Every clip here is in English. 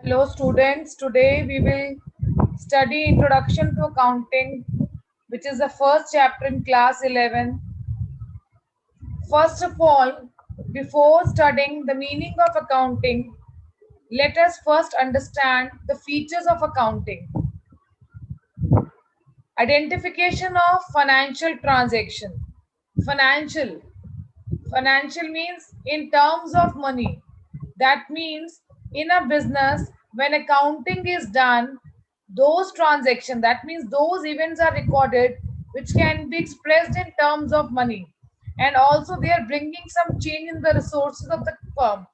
Hello students, today we will study Introduction to Accounting, which is the first chapter in class 11. First of all, before studying the meaning of accounting, let us first understand the features of accounting. Identification of financial transaction. Financial. Financial means in terms of money. That means in a business, when accounting is done, those transactions, that means those events are recorded which can be expressed in terms of money. And also, they are bringing some change in the resources of the firm.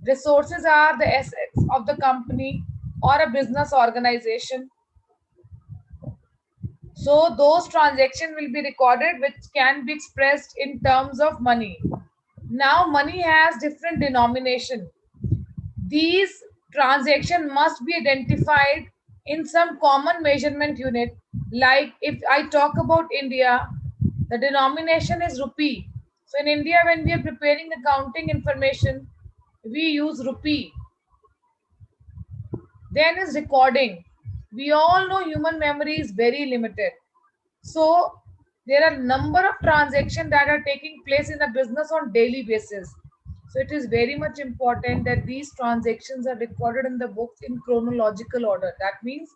Resources are the assets of the company or a business organization. So those transactions will be recorded which can be expressed in terms of money. Now money has different denomination. These transactions must be identified in some common measurement unit. Like if I talk about India, the denomination is rupee. So in India, when we are preparing accounting information, we use rupee. Then is recording. We all know human memory is very limited. So there are number of transactions that are taking place in a business on daily basis. So it is very much important that these transactions are recorded in the books in chronological order. That means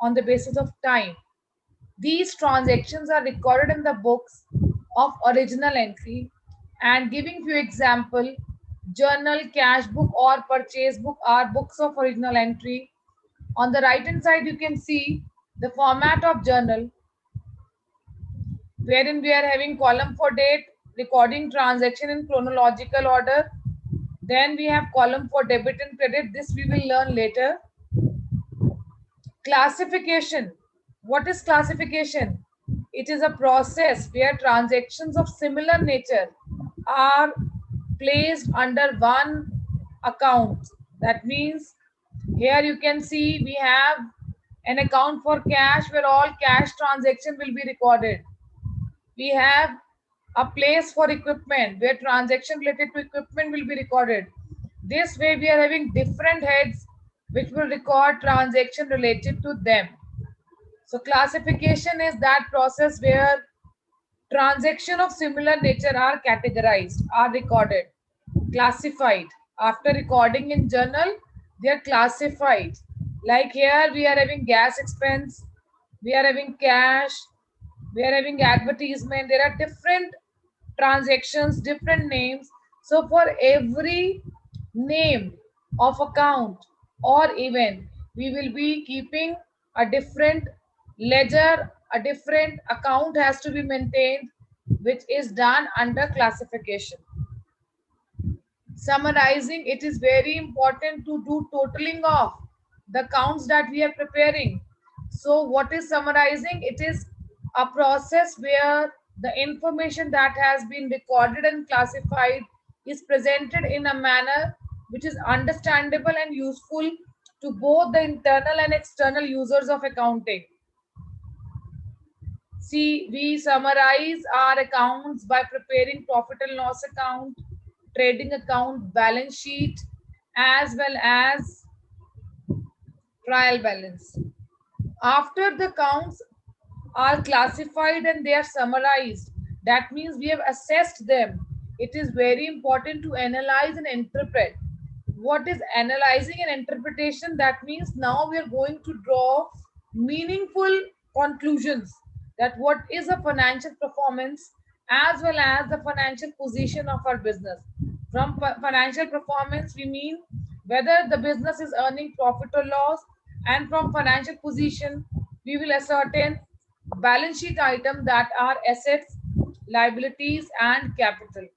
on the basis of time. These transactions are recorded in the books of original entry, and giving few example, journal, cash book or purchase book are books of original entry. On the right hand side you can see the format of journal, wherein we are having column for date, recording transaction in chronological order. Then we have column for debit and credit. This we will learn later. Classification. What is classification? It is a process where transactions of similar nature are placed under one account. That means here you can see we have an account for cash where all cash transaction will be recorded. We have a place for equipment where transaction related to equipment will be recorded. This way we are having different heads which will record transaction related to them. So classification is that process where transaction of similar nature are categorized, are recorded, classified. After recording in journal, they are classified. Like here we are having gas expense, we are having cash, we are having advertisement. There are different transactions, different names. So for every name of account or event, we will be keeping a different ledger, a different account has to be maintained, which is done under classification. Summarizing, it is very important to do totaling of the counts that we are preparing. So what is summarizing? It is a process where the information that has been recorded and classified is presented in a manner which is understandable and useful to both the internal and external users of accounting. See, we summarize our accounts by preparing profit and loss account, trading account, balance sheet, as well as trial balance. After the accounts are classified and they are summarized, that means we have assessed them. It is very important to analyze and interpret. What is analyzing and interpretation? That means now we are going to draw meaningful conclusions that what is the financial performance as well as the financial position of our business. From financial performance, we mean whether the business is earning profit or loss, and from financial position, we will ascertain balance sheet items that are assets, liabilities, and capital.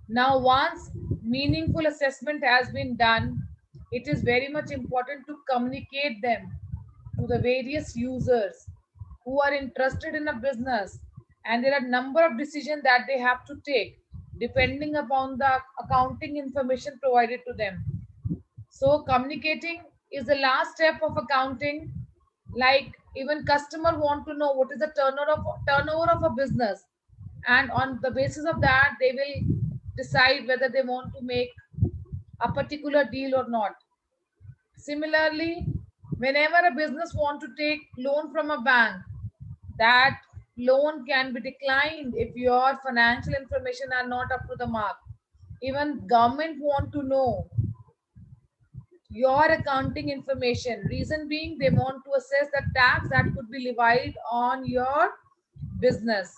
Now, once meaningful assessment has been done, it is very much important to communicate them to the various users who are interested in a business, and there are number of decisions that they have to take depending upon the accounting information provided to them. So communicating is the last step of accounting. Like even customer want to know what is the turnover of a business, and on the basis of that they will decide whether they want to make a particular deal or not. Similarly, whenever a business want to take loan from a bank, that loan can be declined if your financial information are not up to the mark. Even government want to know your accounting information. Reason being, they want to assess the tax that could be levied on your business.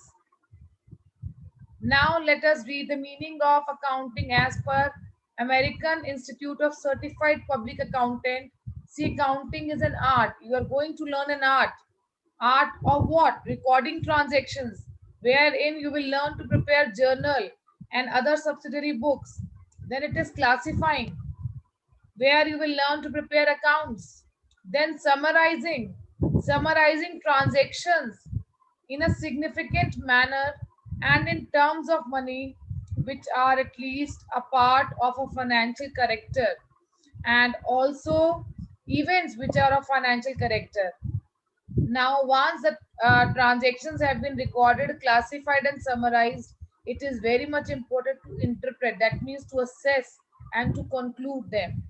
Now let us read the meaning of accounting as per American Institute of Certified Public Accountant. See, accounting is an art. You are going to learn an art. Art of what? Recording transactions, wherein you will learn to prepare journal and other subsidiary books. Then it is classifying, where you will learn to prepare accounts. Then summarizing transactions in a significant manner and in terms of money, which are at least a part of a financial character, and also events which are of financial character. Now, once the transactions have been recorded, classified, and summarized, it is very much important to interpret. That means to assess and to conclude them.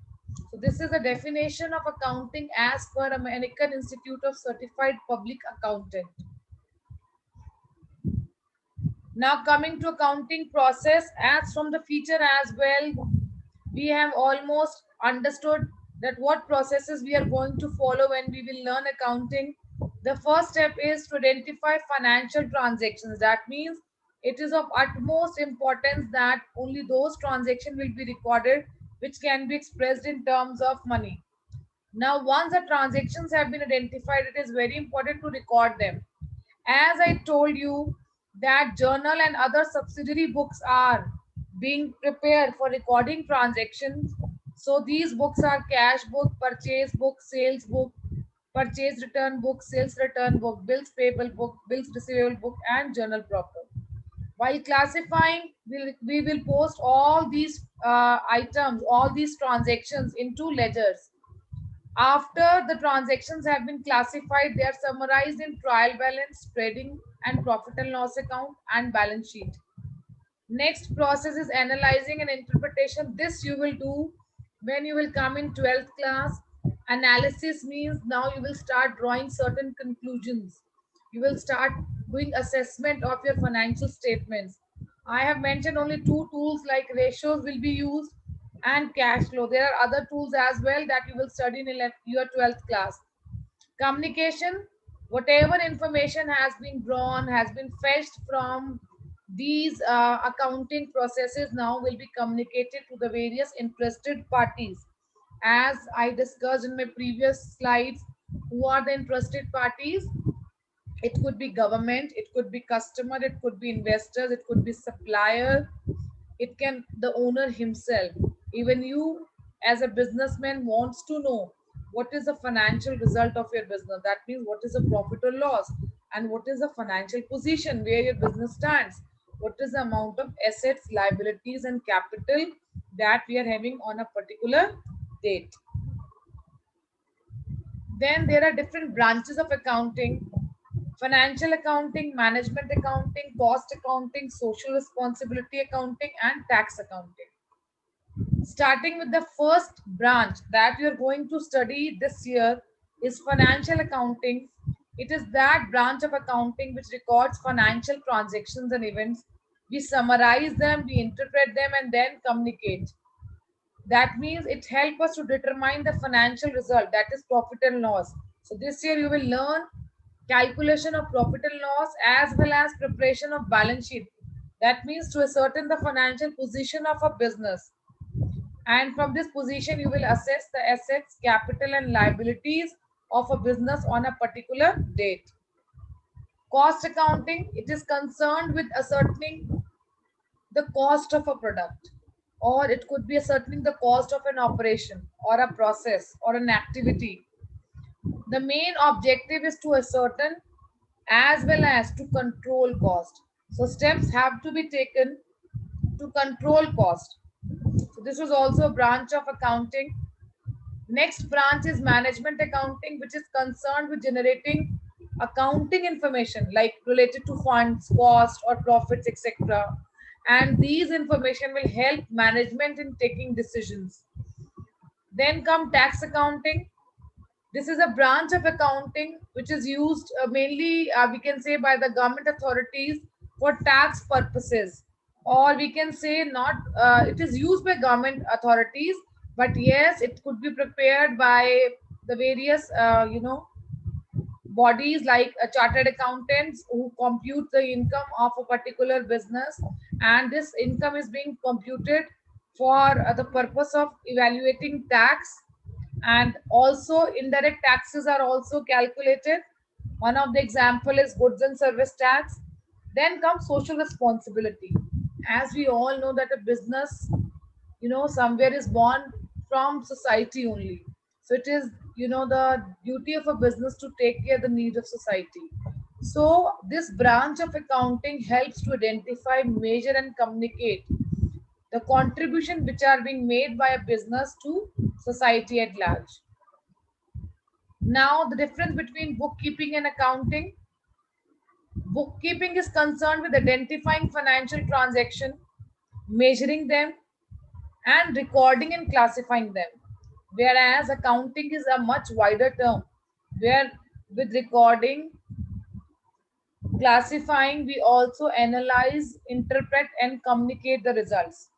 So, this is the definition of accounting as per American Institute of Certified Public Accountant. Now, coming to accounting process, as from the feature as well, we have almost understood that what processes we are going to follow when we will learn accounting. The first step is to identify financial transactions. That means it is of utmost importance that only those transactions will be recorded which can be expressed in terms of money. Now, once the transactions have been identified, it is very important to record them. As I told you, that journal and other subsidiary books are being prepared for recording transactions. So these books are cash book, purchase book, sales book, purchase return book, sales return book, bills payable book, bills receivable book, and journal proper. While classifying, we will post all these items, all these transactions into ledgers. After the transactions have been classified, they are summarized in trial balance, trading, and profit and loss account and balance sheet. Next process is analyzing and interpretation. This you will do when you will come in 12th class. Analysis means now you will start drawing certain conclusions. You will start doing assessment of your financial statements. I have mentioned only two tools like ratios will be used and cash flow. There are other tools as well that you will study in your 12th class. Communication, whatever information has been drawn, has been fetched from these accounting processes now will be communicated to the various interested parties. As I discussed in my previous slides, who are the interested parties? It could be government, it could be customer, it could be investors, it could be supplier, it can the owner himself. Even you as a businessman wants to know what is the financial result of your business. That means what is the profit or loss, and what is the financial position where your business stands, what is the amount of assets, liabilities, and capital that we are having on a particular date. Then there are different branches of accounting: financial accounting, management accounting, cost accounting, social responsibility accounting, and tax accounting. Starting with the first branch that we are going to study this year is financial accounting. It is that branch of accounting which records financial transactions and events. We summarize them, we interpret them, and then communicate. That means it helps us to determine the financial result, that is profit and loss. So this year you will learn calculation of profit and loss as well as preparation of balance sheet. That means to ascertain the financial position of a business, and from this position you will assess the assets, capital, and liabilities of a business on a particular date. Cost accounting, it is concerned with ascertaining the cost of a product, or it could be ascertaining the cost of an operation or a process or an activity. The main objective is to ascertain as well as to control cost. So steps have to be taken to control cost. So this was also a branch of accounting. Next branch is management accounting, which is concerned with generating accounting information like related to funds, cost, or profits, etc. And these information will help management in taking decisions. Then come tax accounting. This is a branch of accounting which is used mainly, we can say, by the government authorities for tax purposes, or we can say not. It is used by government authorities, but yes, it could be prepared by the various, bodies like chartered accountants who compute the income of a particular business, and this income is being computed for the purpose of evaluating tax, and also indirect taxes are also calculated. One of the example is goods and service tax. Then comes social responsibility. As we all know that a business, somewhere is born from society only. So it is, the duty of a business to take care of the needs of society. So this branch of accounting helps to identify, measure and communicate the contribution which are being made by a business to society at large. Now, the difference between bookkeeping and accounting. Bookkeeping is concerned with identifying financial transaction, measuring them, and recording and classifying them. Whereas accounting is a much wider term, where with recording, classifying, we also analyze, interpret, and communicate the results.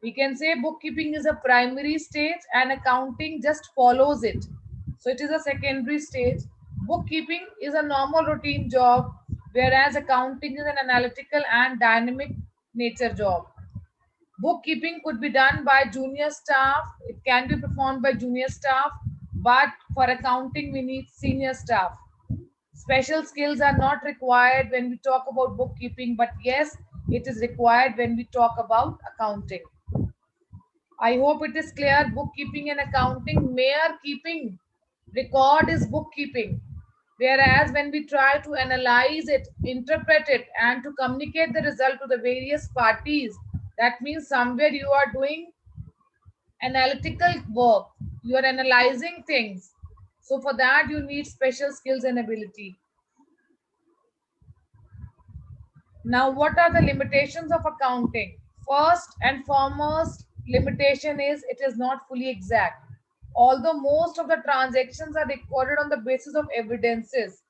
We can say bookkeeping is a primary stage and accounting just follows it. So it is a secondary stage. Bookkeeping is a normal routine job, whereas accounting is an analytical and dynamic nature job. Bookkeeping could be done by junior staff, it can be performed by junior staff, but for accounting, we need senior staff. Special skills are not required when we talk about bookkeeping, but yes, it is required when we talk about accounting. I hope it is clear. Bookkeeping and accounting, mere keeping record is bookkeeping. Whereas when we try to analyze it, interpret it, and to communicate the result to the various parties, that means somewhere you are doing analytical work. You are analyzing things. So for that, you need special skills and ability. Now, what are the limitations of accounting? First and foremost, limitation is it is not fully exact. Although most of the transactions are recorded on the basis of evidences,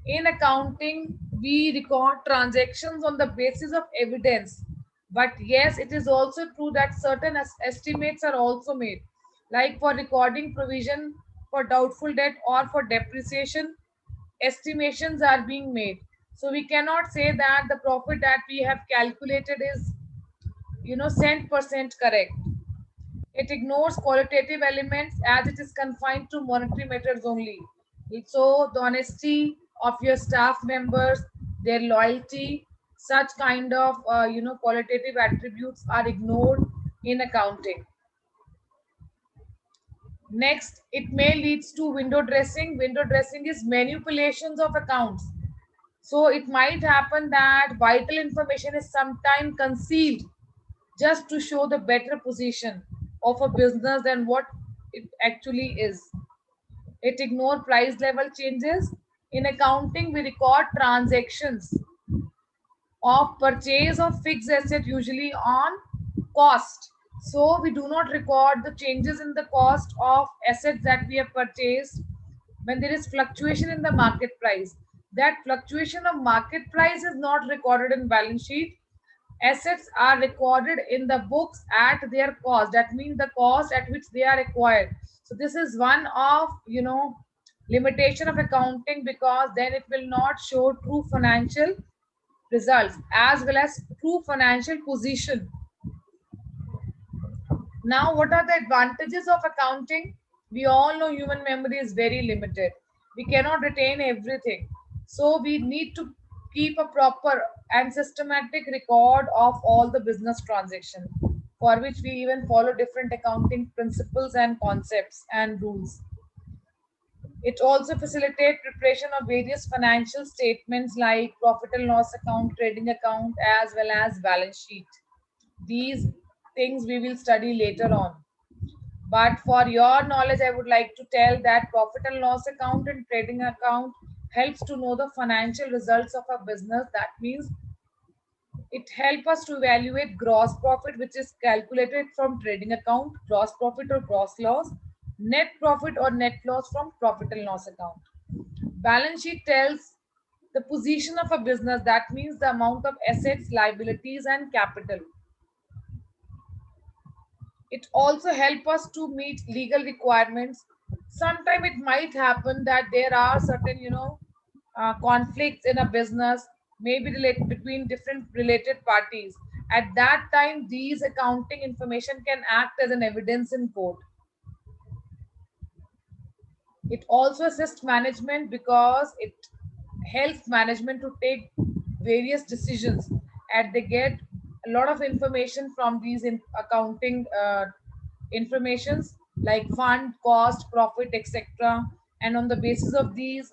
in accounting, we record transactions on the basis of evidence. But yes, it is also true that certain estimates are also made, like for recording provision for doubtful debt or for depreciation, estimations are being made. So we cannot say that the profit that we have calculated is, cent% correct. It ignores qualitative elements as it is confined to monetary matters only. So the honesty of your staff members, their loyalty, such kind of qualitative attributes are ignored in accounting. Next, it may leads to window dressing. Window dressing is manipulations of accounts. So it might happen that vital information is sometimes concealed just to show the better position of a business than what it actually is. It ignores price level changes. In accounting, we record transactions of purchase of fixed asset usually on cost. So we do not record the changes in the cost of assets that we have purchased when there is fluctuation in the market price. That fluctuation of market price is not recorded in balance sheet. Assets are recorded in the books at their cost. That means the cost at which they are acquired. So this is one of, limitation of accounting, because then it will not show true financial results as well as true financial position. Now, what are the advantages of accounting? We all know human memory is very limited. We cannot retain everything. So we need to keep a proper and systematic record of all the business transactions, for which we even follow different accounting principles and concepts and rules. It also facilitates preparation of various financial statements like profit and loss account, trading account, as well as balance sheet. These things we will study later on. But for your knowledge, I would like to tell that profit and loss account and trading account helps to know the financial results of a business. That means it helps us to evaluate gross profit, which is calculated from trading account, gross profit or gross loss, Net profit or net loss from profit and loss account. Balance sheet tells the position of a business, that means the amount of assets, liabilities, and capital. It also helps us to meet legal requirements. Sometimes it might happen that there are certain, conflicts in a business, maybe related between different related parties. At that time, these accounting information can act as an evidence in court. It also assists management because it helps management to take various decisions, and they get a lot of information from these accounting informations like fund, cost, profit, etc. And on the basis of these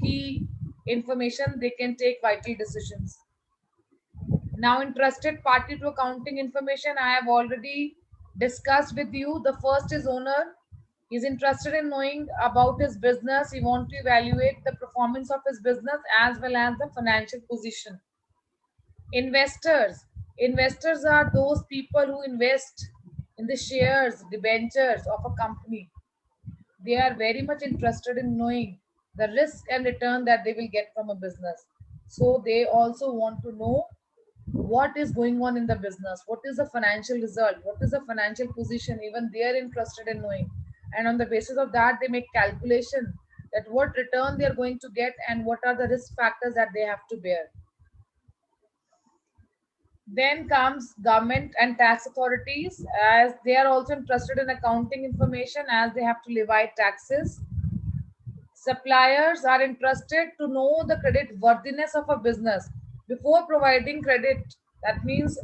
key information, they can take vital decisions. Now, interested party to accounting information, I have already discussed with you. The first is owner. He's interested in knowing about his business. He wants to evaluate the performance of his business as well as the financial position. Investors. Investors are those people who invest in the shares, debentures of a company. They are very much interested in knowing the risk and return that they will get from a business. So they also want to know what is going on in the business, what is the financial result, what is the financial position. Even they are interested in knowing, and on the basis of that they make calculation that what return they are going to get and what are the risk factors that they have to bear. Then comes government and tax authorities, as they are also interested in accounting information as they have to levy taxes. Suppliers are interested to know the credit worthiness of a business before providing credit. That means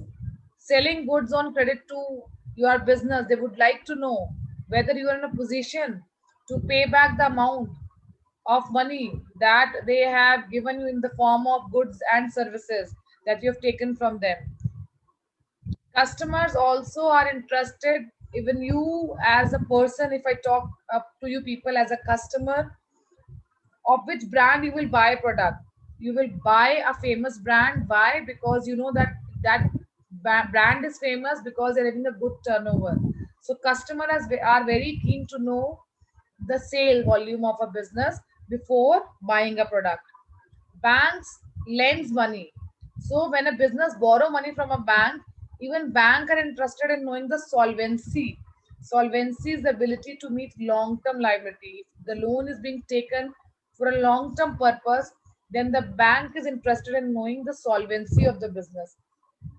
selling goods on credit to your business. They would like to know whether you are in a position to pay back the amount of money that they have given you in the form of goods and services that you have taken from them. Customers also are interested, even you as a person, if I talk up to you people as a customer, of which brand you will buy a product. You will buy a famous brand. Why? Because you know that brand is famous because they're having a good turnover. So customers are very keen to know the sale volume of a business before buying a product. Banks lends money. So when a business borrow money from a bank, even bank are interested in knowing the solvency. Solvency is the ability to meet long-term liability. If the loan is being taken for a long-term purpose, then the bank is interested in knowing the solvency of the business.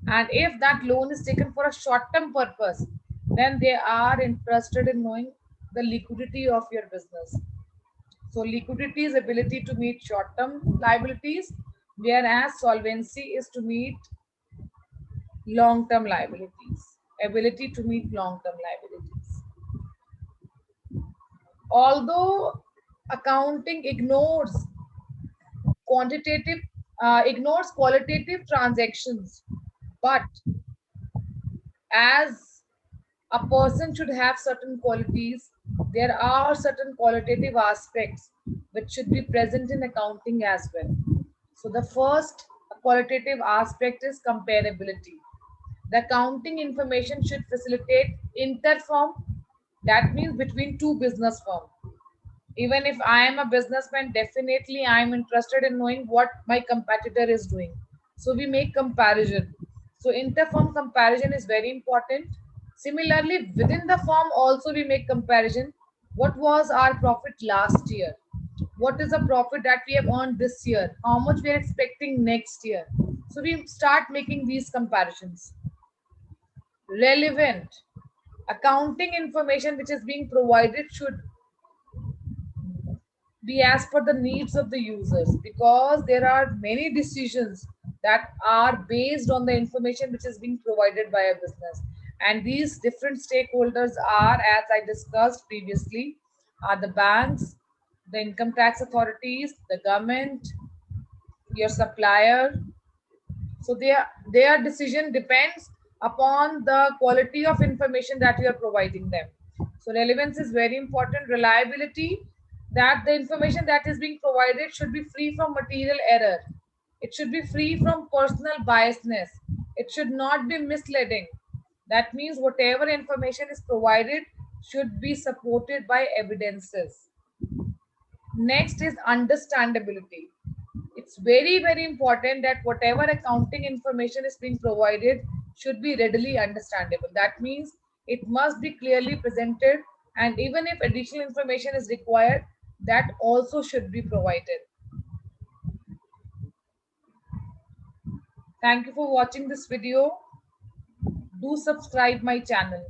And if that loan is taken for a short-term purpose, then they are interested in knowing the liquidity of your business. So liquidity is ability to meet short-term liabilities, whereas solvency is to meet long-term liabilities. Ability to meet long-term liabilities. Although accounting quantitative ignores qualitative transactions, but as a person should have certain qualities, there are certain qualitative aspects which should be present in accounting as well. So the first qualitative aspect is comparability. The accounting information should facilitate interfirm, that means between two business firms. Even if I am a businessman, definitely I am interested in knowing what my competitor is doing. So we make comparison. So interfirm comparison is very important. Similarly, within the firm also we make comparison. What was our profit last year? What is the profit that we have earned this year? How much we are expecting next year? So we start making these comparisons. Relevant accounting information which is being provided should be as per the needs of the users, because there are many decisions that are based on the information which is being provided by a business. And these different stakeholders are, as I discussed previously, are the banks, the income tax authorities, the government, your supplier. So their decision depends upon the quality of information that you are providing them. So relevance is very important. Reliability, that the information that is being provided should be free from material error. It should be free from personal biasness. It should not be misleading. That means whatever information is provided should be supported by evidences. Next is understandability. It's very, very important that whatever accounting information is being provided should be readily understandable. That means it must be clearly presented, and even if additional information is required, that also should be provided. Thank you for watching this video. Do subscribe my channel.